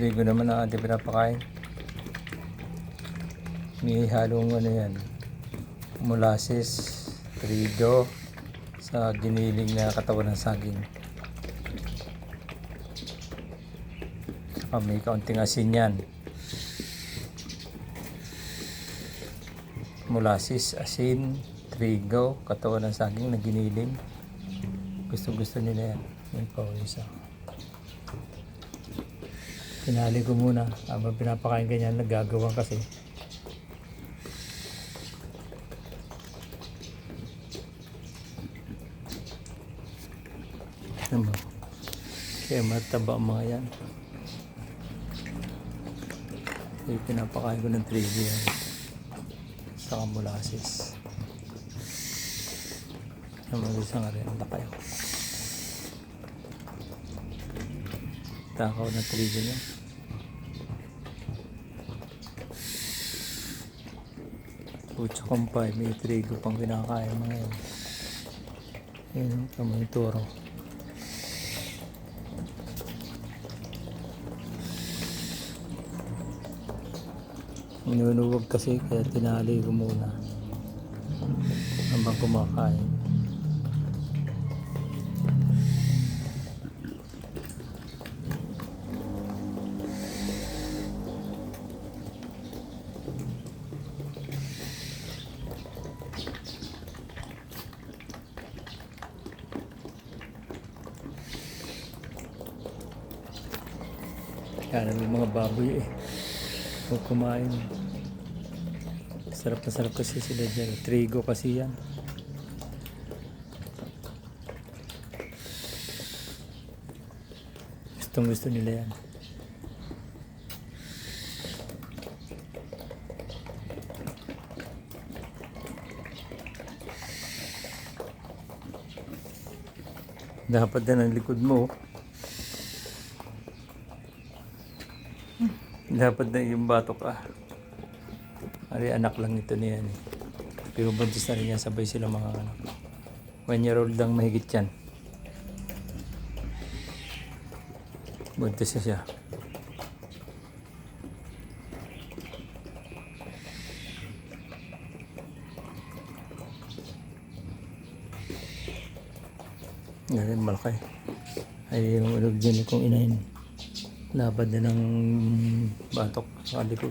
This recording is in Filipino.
trigo naman na ating pinapakain. May halong ano yan, molasses, trigo sa giniling na katawan ng saging. Saka may kaunting asin yan. Molasses, asin, trigo, katawan ng saging na giniling. Gusto nila yan. May pawisa. Pinali ko muna habang pinapakain ganyan, nagagawang kasi. Ano? Kaya mataba ang mga yan. Kaya pinapakain ko ng trigo yan. Saka molasses. Naman isang rin na kayo. Takaw na trigo niya. Pucha kumpay, may trigo pang kinakain mga yan. Ayan, kamay toro. Minunuwag kasi kaya tinali ko muna habang kumakain. Kaya may mga baboy kung kumain. Sarap na sarap kasi sila dyan. Trigo kasi yan. Gusto nila yan. Dapat na ang likod mo. Dapat na yung batok Ari anak lang ito niyan. Pero buntis na rin yan, sabay sila mga anak. 1-year-old lang mahigit yan. Buntis na siya. Ngayon malaki. Ay yung ulog dyan kong inahin. Labad na ng batok sa likod.